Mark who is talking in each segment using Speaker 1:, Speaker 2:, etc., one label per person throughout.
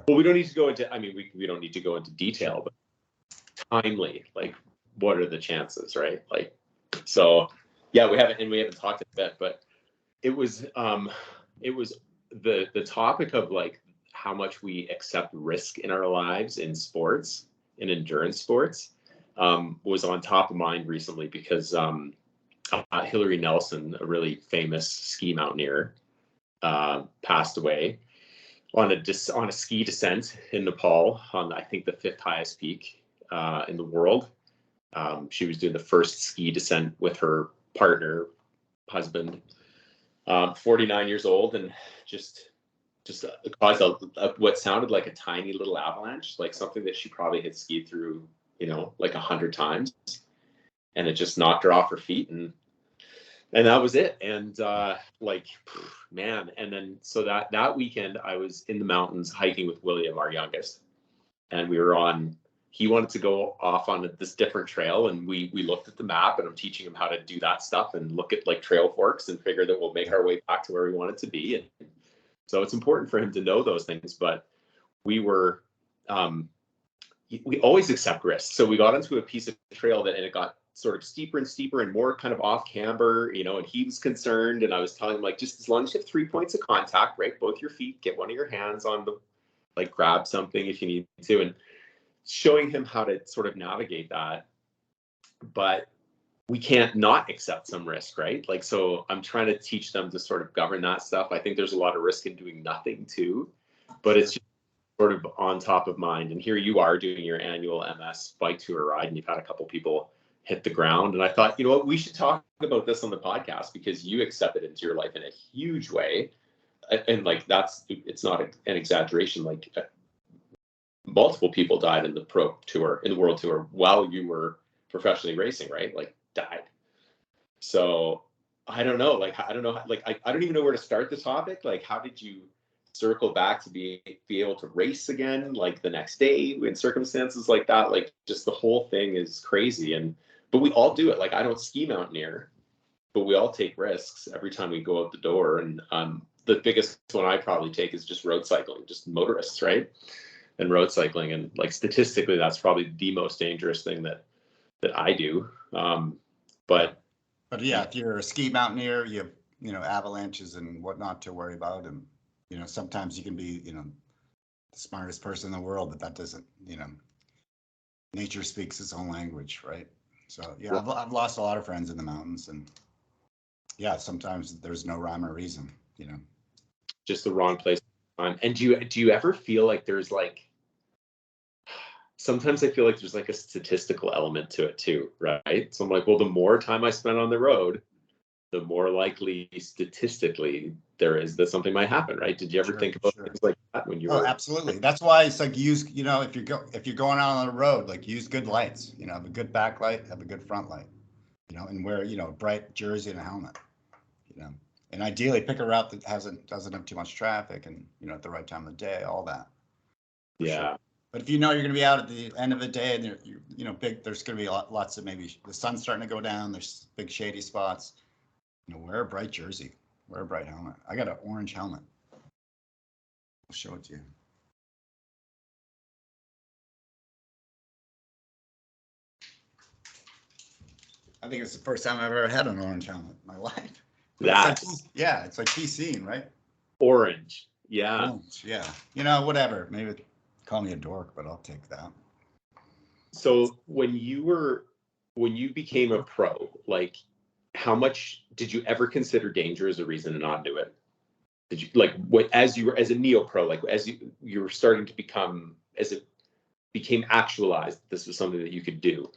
Speaker 1: Well, we don't need to go into, I mean, we don't need to go into detail, but timely, like what are the chances, right? Like, so yeah, we haven't talked a bit, but it was the topic of like how much we accept risk in our lives in sports, in endurance sports, was on top of mind recently because Hillary Nelson, a really famous ski mountaineer, passed away on a ski descent in Nepal on, I think, the fifth highest peak in the world. She was doing the first ski descent with her partner, husband, 49 years old, and just caused what sounded like a tiny little avalanche, like something that she probably had skied through, like 100 times, and it just knocked her off her feet, and that was it. And like, man. And then so that weekend I was in the mountains hiking with William, our youngest, and he wanted to go off on this different trail, and we looked at the map, and I'm teaching him how to do that stuff and look at like trail forks and figure that we'll make our way back to where we wanted to be. And so it's important for him to know those things, but we always accept risks. So we got into a piece of trail and it got sort of steeper and steeper and more kind of off camber, and he was concerned, and I was telling him, like, just as long as you have 3 points of contact, right, both your feet, get one of your hands on the, like, grab something if you need to, and showing him how to sort of navigate that. But we can't not accept some risk, right? Like, so I'm trying to teach them to sort of govern that stuff. I think there's a lot of risk in doing nothing too, but it's just sort of on top of mind. And here you are doing your annual MS bike tour ride, and you've had a couple people hit the ground. And I thought, you know what, we should talk about this on the podcast because you accept it into your life in a huge way. And like, it's not an exaggeration. Like, multiple people died in the pro tour, in the world tour, while you were professionally racing, right? Like, died. So I don't know, like, I don't know, like, I don't even know where to start the topic. Like, how did you circle back to be able to race again, like the next day in circumstances like that? Like, just the whole thing is crazy. But we all do it. Like, I don't ski mountaineer, but we all take risks every time we go out the door. And the biggest one I probably take is just road cycling, just motorists, right? And road cycling. And like, statistically, that's probably the most dangerous thing that I do. But
Speaker 2: yeah, if you're a ski mountaineer, you have, avalanches and whatnot to worry about. And, sometimes you can be, the smartest person in the world, but that doesn't, nature speaks its own language, right? So, yeah, I've lost a lot of friends in the mountains, and yeah, sometimes there's no rhyme or reason,
Speaker 1: just the wrong place. And do you ever feel like there's like, sometimes I feel like there's like a statistical element to it too, right? So I'm like, well, the more time I spend on the road, the more likely statistically there is that something might happen, right? Did you ever think about things like that when you were?
Speaker 2: Oh, absolutely. That's why it's like, use, if you're going out on the road, like, use good lights, have a good backlight, have a good front light, and wear, a bright jersey and a helmet, and ideally pick a route that doesn't have too much traffic, and, at the right time of the day, all that.
Speaker 1: Yeah.
Speaker 2: Sure. But if you're going to be out at the end of the day, and there's going to be lots of, maybe the sun's starting to go down, there's big shady spots, wear a bright jersey, wear a bright helmet. I got an orange helmet. I'll show it to you. I think it's the first time I've ever had an orange helmet in my life. It's like PC, right?
Speaker 1: Orange. Yeah.
Speaker 2: Orange, yeah. Whatever. Maybe call me a dork, but I'll take that.
Speaker 1: So when you became a pro, like, how much did you ever consider danger as a reason to not do it? Did you, like, as a neo pro, like, as you were starting to become, as it became actualized, this was something that you could do,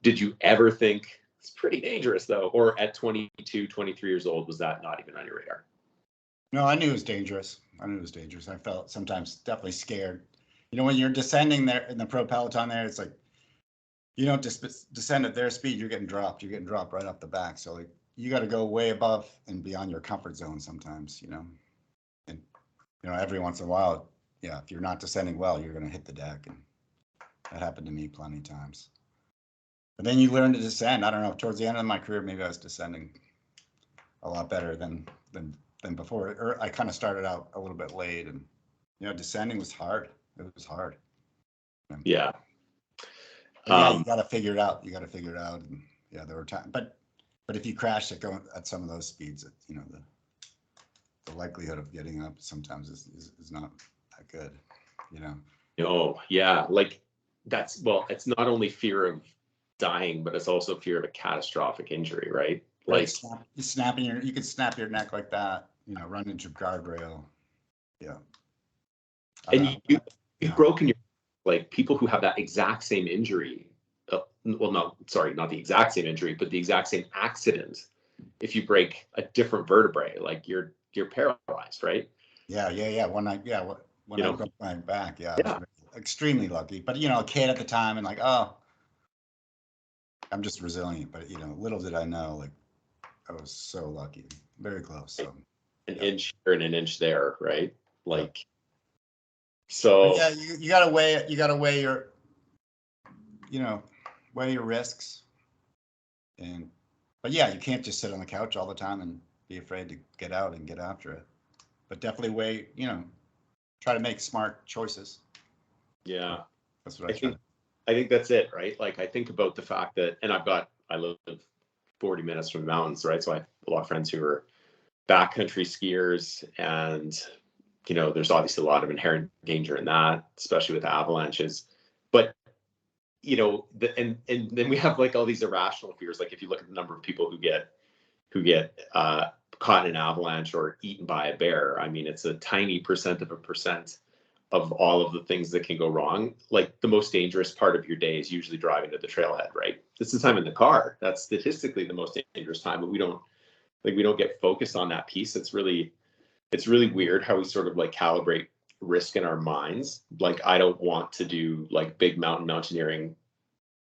Speaker 1: did you ever think it's pretty dangerous though? Or at 22, 23 years old, was that not even on your radar?
Speaker 2: No, I knew it was dangerous. I felt sometimes definitely scared. When you're descending there in the pro peloton there, it's like, you don't just descend at their speed, you're getting dropped right off the back. So like, you got to go way above and beyond your comfort zone sometimes, and, every once in a while, if you're not descending well, you're going to hit the deck. And that happened to me plenty of times. But then you learn to descend. I don't know, towards the end of my career, maybe I was descending a lot better than before. Or I kind of started out a little bit late, and descending was hard. It was hard.
Speaker 1: Yeah.
Speaker 2: But yeah, you got to figure it out. You got to figure it out. And yeah, there were times, but if you crash it going at some of those speeds, the likelihood of getting up sometimes is not that good,
Speaker 1: Oh, yeah. Like it's not only fear of dying, but it's also fear of a catastrophic injury, right? Like
Speaker 2: you could snap your neck like that, run into a guardrail. Yeah.
Speaker 1: And you've broken your, like people who have that exact same injury. Not the exact same injury, but the exact same accident. If you break a different vertebrae, like you're paralyzed, right?
Speaker 2: Yeah. When I broke my back, I was extremely lucky. But a kid at the time, and like, oh, I'm just resilient. But little did I know, like, I was so lucky, very close. So
Speaker 1: an inch here and an inch there, right? Like, so
Speaker 2: yeah, you gotta weigh it. You gotta weigh your, weigh your risks. But yeah, you can't just sit on the couch all the time and be afraid to get out and get after it. But definitely weigh, try to make smart choices.
Speaker 1: Yeah,
Speaker 2: that's what
Speaker 1: I think that's it, right? Like I think about the fact that, and I live 40 minutes from the mountains, right? So I have a lot of friends who are backcountry skiers, and there's obviously a lot of inherent danger in that, especially with avalanches. But and then we have like all these irrational fears. Like if you look at the number of people who get caught in an avalanche or eaten by a bear, I mean, it's a tiny percent of all of the things that can go wrong. Like the most dangerous part of your day is usually driving to the trailhead, right? This is the time in the car. That's statistically the most dangerous time, but we don't get focused on that piece. It's really weird how we sort of like calibrate risk in our minds. Like I don't want to do like big mountaineering.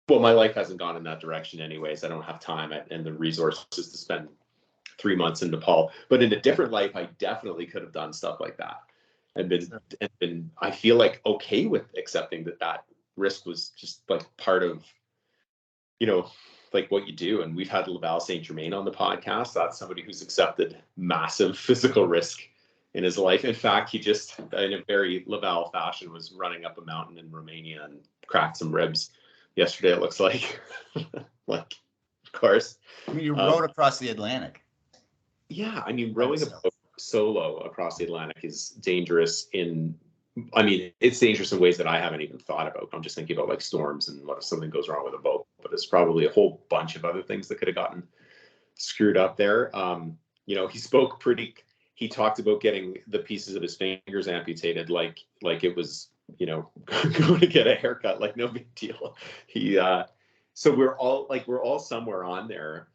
Speaker 1: Well, my life hasn't gone in that direction anyways. I don't have time and the resources to spend 3 months in Nepal. But in a different life, I definitely could have done stuff like that and been I feel like okay with accepting that risk was just like part of, like what you do. And we've had Laval St. Germain on the podcast. That's somebody who's accepted massive physical risk in his life. In fact, he just, in a very Laval fashion, was running up a mountain in Romania and cracked some ribs yesterday, it looks like. Like, of course.
Speaker 2: I mean, you rode across the Atlantic.
Speaker 1: Yeah, I mean, rowing a boat solo across the Atlantic is dangerous it's dangerous in ways that I haven't even thought about. I'm just thinking about like storms and what if something goes wrong with a boat, but it's probably a whole bunch of other things that could have gotten screwed up there. He talked about getting the pieces of his fingers amputated like it was, going to get a haircut, like no big deal. So we're all somewhere on there.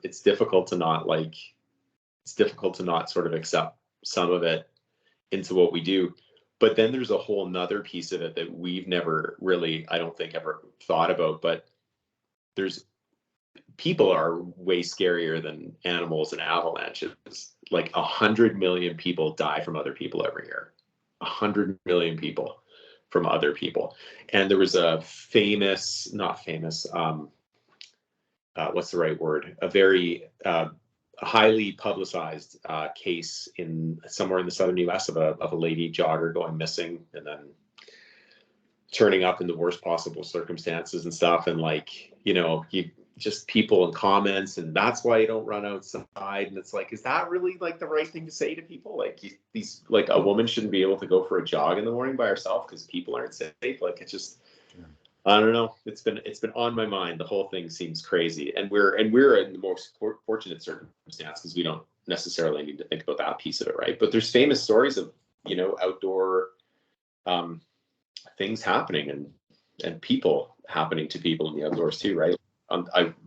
Speaker 1: It's difficult to not sort of accept some of it into what we do. But then there's a whole nother piece of it that we've never really, I don't think, ever thought about. But people are way scarier than animals and avalanches. Like 100 million people die from other people every year. 100 million people from other people. And there was a what's the right word? A very highly publicized case in somewhere in the southern U.S. of a lady jogger going missing and then turning up in the worst possible circumstances and stuff. And like, you just people and comments, and that's why you don't run outside. And it's like, is that really like the right thing to say to people? Like like a woman shouldn't be able to go for a jog in the morning by herself because people aren't safe. Like it's just, I don't know. It's been on my mind. The whole thing seems crazy, and we're in the most fortunate circumstance because we don't necessarily need to think about that piece of it, right? But there's famous stories of outdoor things happening and people happening to people in the outdoors too, right?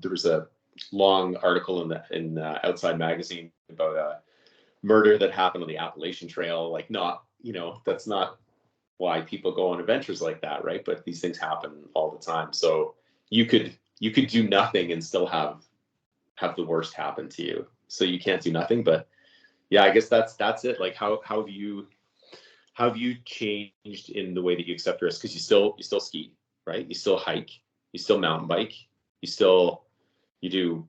Speaker 1: There was a long article in Outside Magazine about a murder that happened on the Appalachian Trail. Like, not that's not why people go on adventures like that, right? But these things happen all the time. So you could do nothing and still have the worst happen to you. So you can't do nothing. But yeah, I guess that's it. Like how have you changed in the way that you accept risk? Because you still ski, right? You still hike, you still mountain bike, you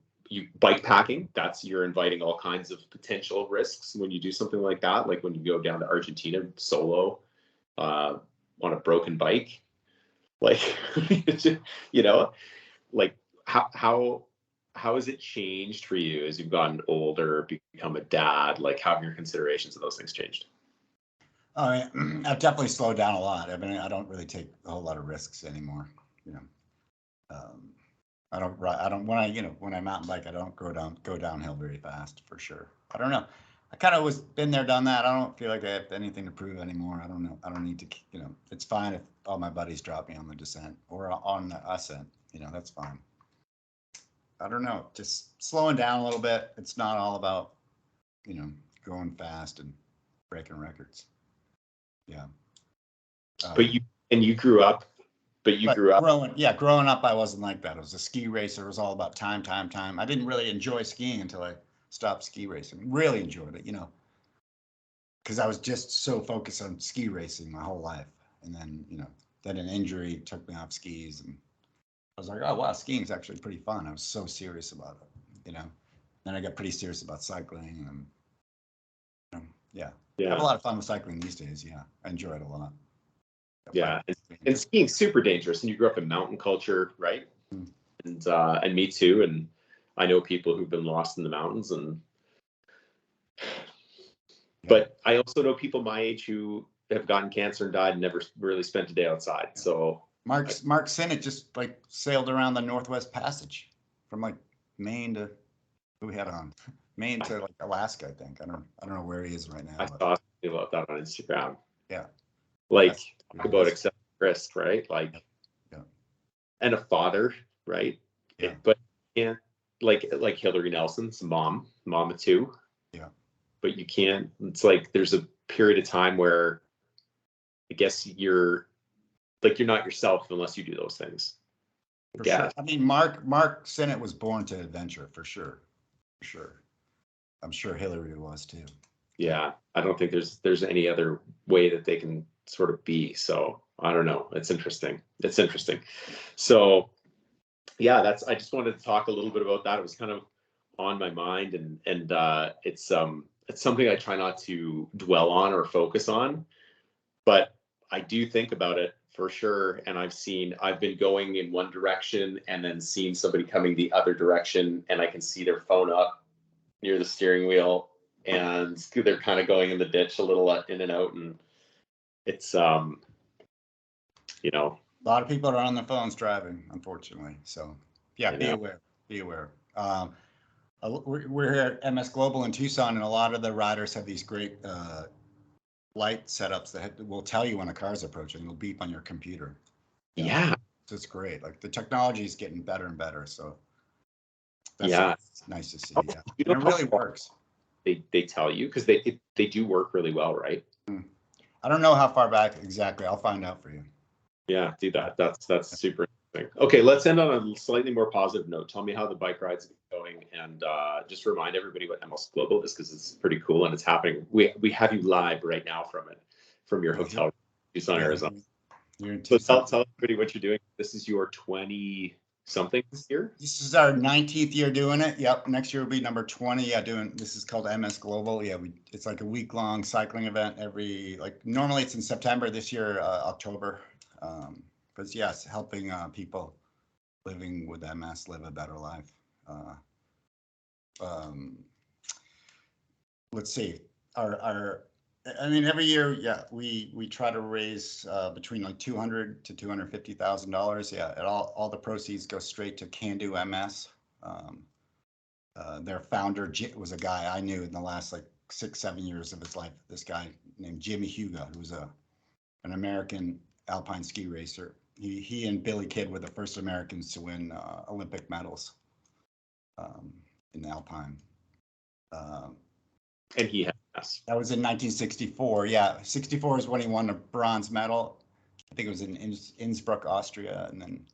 Speaker 1: bike packing. You're inviting all kinds of potential risks when you do something like that. Like when you go down to Argentina solo, on a broken bike. Like, you know, like how has it changed for you as you've gotten older, become a dad? Like, how have your considerations of those things changed?
Speaker 2: I've definitely slowed down a lot. I mean, I don't really take a whole lot of risks anymore. You know, I don't, when I mountain bike, I don't go downhill very fast for sure. I don't know. I kind of was been there, done that. I don't feel like I have anything to prove anymore. I don't know. I don't need to, it's fine if all my buddies drop me on the descent or on the ascent, that's fine. I don't know, just slowing down a little bit. It's not all about, going fast and breaking records. Yeah.
Speaker 1: But you grew up,
Speaker 2: growing up, I wasn't like that. I was a ski racer. It was all about time. I didn't really enjoy skiing until I stopped ski racing. Really enjoyed it, because I was just so focused on ski racing my whole life. And then, then an injury took me off skis, and I was like, oh, wow, skiing is actually pretty fun. I was so serious about it, Then I got pretty serious about cycling, and yeah. I have a lot of fun with cycling these days. Yeah, I enjoy it a lot.
Speaker 1: Yeah, and skiing's super dangerous. And you grew up in mountain culture, right? And me too. And I know people who've been lost in the mountains, but I also know people my age who have gotten cancer and died and never really spent a day outside. Yeah. So
Speaker 2: Mark Sinnott just like sailed around the Northwest Passage from like Maine to Maine to like Alaska, I think. I don't know where he is right now.
Speaker 1: I saw something about that on Instagram.
Speaker 2: Yeah.
Speaker 1: Like, talk about accepting risk, right? Like, and a father, right?
Speaker 2: Yeah.
Speaker 1: But yeah, like Hillary Nelson's mom of two.
Speaker 2: Yeah.
Speaker 1: But you can't. It's like there's a period of time where I guess you're not yourself unless you do those things.
Speaker 2: For sure. I mean, Mark Sinnott was born to adventure, for sure. For sure. I'm sure Hillary was too.
Speaker 1: Yeah, I don't think there's any other way that they can sort of be. So I don't know. It's interesting. So yeah, I just wanted to talk a little bit about that. It was kind of on my mind, and it's something I try not to dwell on or focus on, but I do think about it for sure. And I've been going in one direction and then seen somebody coming the other direction, and I can see their phone up near the steering wheel, and they're kind of going in the ditch a little in and out, and it's a
Speaker 2: lot of people are on their phones driving, unfortunately. So yeah, be aware. We're here at MS Global in Tucson, and a lot of the riders have these great light setups that will tell you when a car's approaching. It'll beep on your computer.
Speaker 1: Yeah.
Speaker 2: So it's great. Like, the technology is getting better and better. So
Speaker 1: that's
Speaker 2: nice to see. Yeah.
Speaker 1: It really works. They tell you, because they do work really well, right?
Speaker 2: I don't know how far back exactly. I'll find out for you.
Speaker 1: Yeah, do that. That's super interesting. Okay, let's end on a slightly more positive note. Tell me how the bike ride's going, and just remind everybody what MS Global is, because it's pretty cool and it's happening. We have you live right now from your hotel room in Tucson, Arizona.
Speaker 2: You're in Tucson.
Speaker 1: So tell everybody what you're doing. This is your 20-something year? This
Speaker 2: is our 19th year doing it. Yep. Next year will be number 20. Yeah, this is called MS Global. Yeah, it's like a week-long cycling event normally it's in September. This year, October. But yes, helping people living with MS live a better life. Let's see. Every year, yeah, we try to raise between like $200,000 to $250,000. Yeah, and all the proceeds go straight to Can Do MS. Their founder was a guy I knew in the last 6-7 years of his life. This guy named Jimmy Huga, who's an American alpine ski racer. He and Billy Kidd were the first Americans to win Olympic medals in alpine.
Speaker 1: And he has.
Speaker 2: That was in 1964. Yeah, 64 is when he won a bronze medal. I think it was in Innsbruck, Austria. And then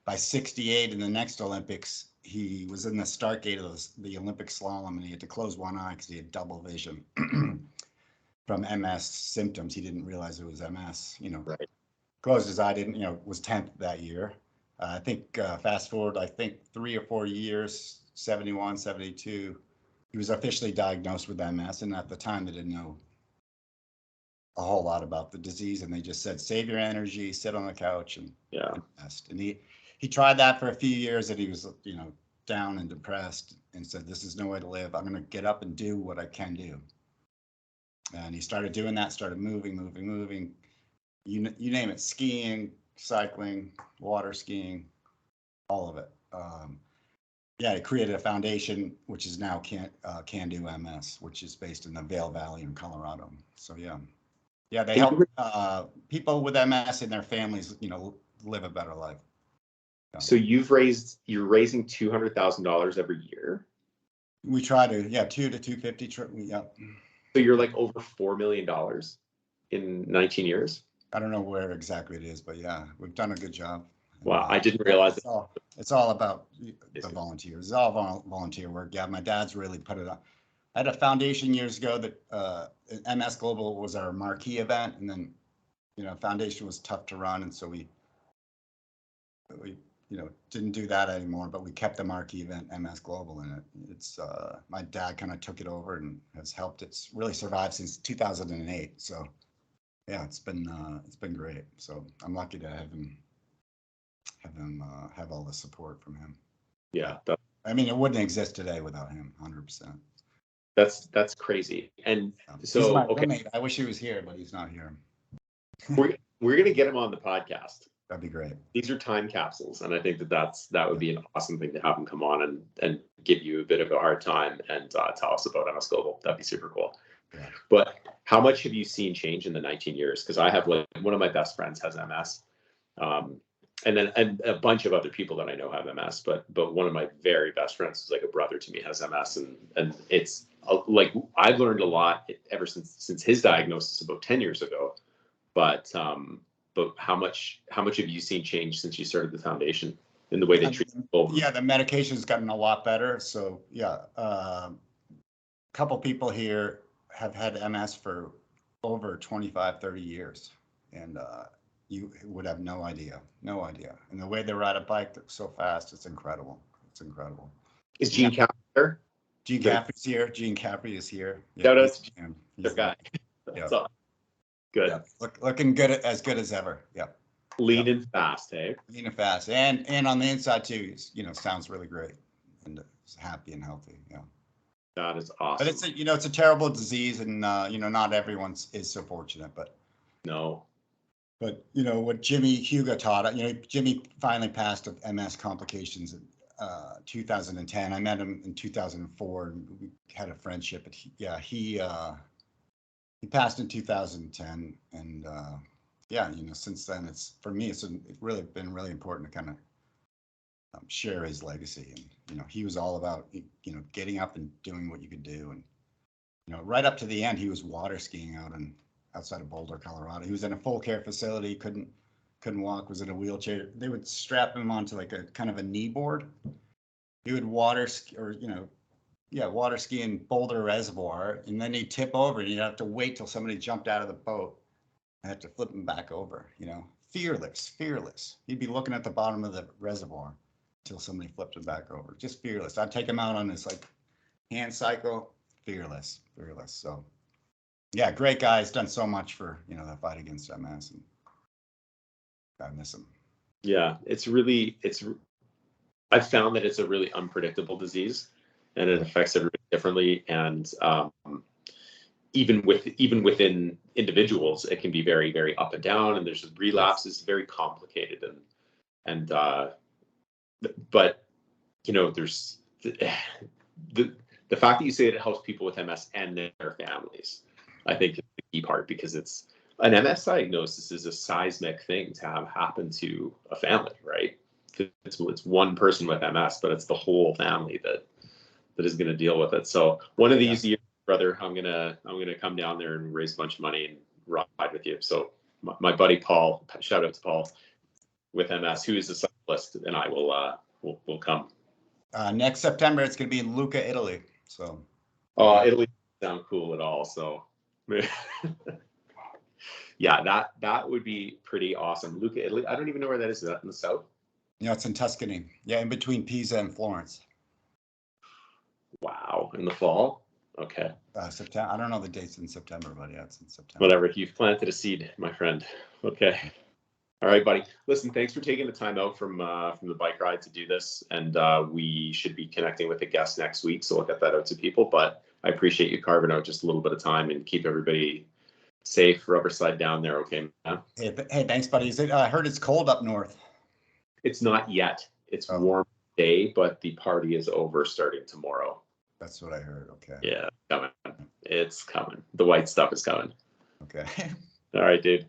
Speaker 2: by 68 in the next Olympics, he was in the start gate of the Olympic slalom, and he had to close one eye because he had double vision from MS symptoms. He didn't realize it was MS.
Speaker 1: Right.
Speaker 2: Closed his eye, was 10th that year. I think fast forward, 3 or 4 years, 71, 72. He was officially diagnosed with MS, and at the time they didn't know a whole lot about the disease, and they just said, save your energy, sit on the couch, and
Speaker 1: Yeah.
Speaker 2: rest. And he tried that for a few years, and he was, you know, down and depressed, and said, this is no way to live. I'm going to get up and do what I can do. And he started doing that, started moving. You name it, skiing, cycling, water skiing, all of it. Yeah, he created a foundation, which is now Can Do MS, which is based in the Vail Valley in Colorado. So yeah, they help people with MS and their families, you know, live a better life.
Speaker 1: So you're raising $200,000 every year.
Speaker 2: We try to, yeah, 2 to 250. Yeah.
Speaker 1: So you're like over $4 million in 19 years.
Speaker 2: I don't know where exactly it is, but yeah, we've done a good job.
Speaker 1: Wow, I didn't realize
Speaker 2: it's all about the volunteers. It's all volunteer work. Yeah, my dad's really put it on. I had a foundation years ago that MS Global was our marquee event, and then, you know, foundation was tough to run, and so we you know, didn't do that anymore, but we kept the marquee event MS Global in it. It's my dad kind of took it over and has helped. It's really survived since 2008. So yeah, it's been great. So I'm lucky to have him have all the support from him.
Speaker 1: Yeah,
Speaker 2: I mean, it wouldn't exist today without him. 100%.
Speaker 1: That's crazy. And so
Speaker 2: he's my roommate. I wish he was here, but he's not here.
Speaker 1: We're gonna get him on the podcast.
Speaker 2: That'd be great.
Speaker 1: These are time capsules, and I think that would be an awesome thing to have him come on and give you a bit of a hard time and tell us about MS Global. That'd be super cool. Yeah. But how much have you seen change in the 19 years? Because I have one of my best friends has MS, and a bunch of other people that I know have MS. But one of my very best friends, who's like a brother to me, has MS, and it's like I've learned a lot ever since his diagnosis about 10 years ago. But how much have you seen change since you started the foundation in the way they treat people?
Speaker 2: Yeah, the medication's gotten a lot better. So yeah, a couple people here have had MS for over 25, 30 years, and you would have no idea. And the way they ride a bike so fast, it's incredible.
Speaker 1: Is Gene Caffrey there?
Speaker 2: Gene Caffrey's here. Gene Caffrey is here.
Speaker 1: Shout out to
Speaker 2: Gene.
Speaker 1: He's guy.
Speaker 2: That's
Speaker 1: good.
Speaker 2: Yeah. Looking good, as good as ever. Yeah.
Speaker 1: Lean and fast, hey?
Speaker 2: Lean and fast. And on the inside too, you know, sounds really great and happy and healthy. Yeah.
Speaker 1: That is awesome.
Speaker 2: But it's a terrible disease, and you know, not everyone is so fortunate, but
Speaker 1: no.
Speaker 2: But you know what Jimmy Hugo taught, you know, Jimmy finally passed of MS complications in 2010. I met him in 2004 and we had a friendship, but he passed in 2010, and yeah, you know, since then it's really been really important to kind of share his legacy. And you know, he was all about, you know, getting up and doing what you could do, and you know, right up to the end, he was water skiing outside of Boulder, Colorado. He was in a full care facility, couldn't walk, was in a wheelchair. They would strap him onto like a kind of a knee board. He would water ski in Boulder Reservoir, and then he'd tip over, and you'd have to wait till somebody jumped out of the boat and have to flip him back over, you know. Fearless. He'd be looking at the bottom of the reservoir till somebody flipped him back over. Just fearless. I'd take him out on this like hand cycle. Fearless. So yeah, great guy. He's done so much for, you know, the fight against MS, and I miss him.
Speaker 1: Yeah, I've found that it's a really unpredictable disease, and it affects everybody differently. And even within individuals, it can be very, very up and down, and there's relapses, very complicated, but you know, there's the fact that you say that it helps people with MS and their families, I think is the key part, because it's an MS diagnosis is a seismic thing to have happen to a family, right? It's one person with MS, but it's the whole family that is going to deal with it. So one of these years, brother, I'm gonna come down there and raise a bunch of money and ride with you. So my buddy Paul, shout out to Paul with MS, who is a cyclist, and I will come.
Speaker 2: Next September, it's going to be in Lucca, Italy. So.
Speaker 1: Italy doesn't sound cool at all. So. Yeah, that would be pretty awesome. Lucca, Italy. I don't even know where that is. Is that in the south?
Speaker 2: Yeah, it's in Tuscany. Yeah, in between Pisa and Florence.
Speaker 1: Wow, in the fall. Okay.
Speaker 2: September. I don't know the dates in September, but yeah, it's in September.
Speaker 1: Whatever. You've planted a seed, my friend. Okay. All right, buddy. Listen, thanks for taking the time out from the bike ride to do this, and we should be connecting with a guest next week, so we'll get that out to people. But I appreciate you carving out just a little bit of time and keep everybody safe. Rubber slide down there, okay, man?
Speaker 2: Hey, thanks, buddy. I heard it's cold up north.
Speaker 1: It's not yet. It's
Speaker 2: Oh.
Speaker 1: warm day, but the party is over starting tomorrow.
Speaker 2: That's what I heard. Okay.
Speaker 1: Yeah, coming. It's coming. The white stuff is coming.
Speaker 2: Okay.
Speaker 1: All right, dude. Okay.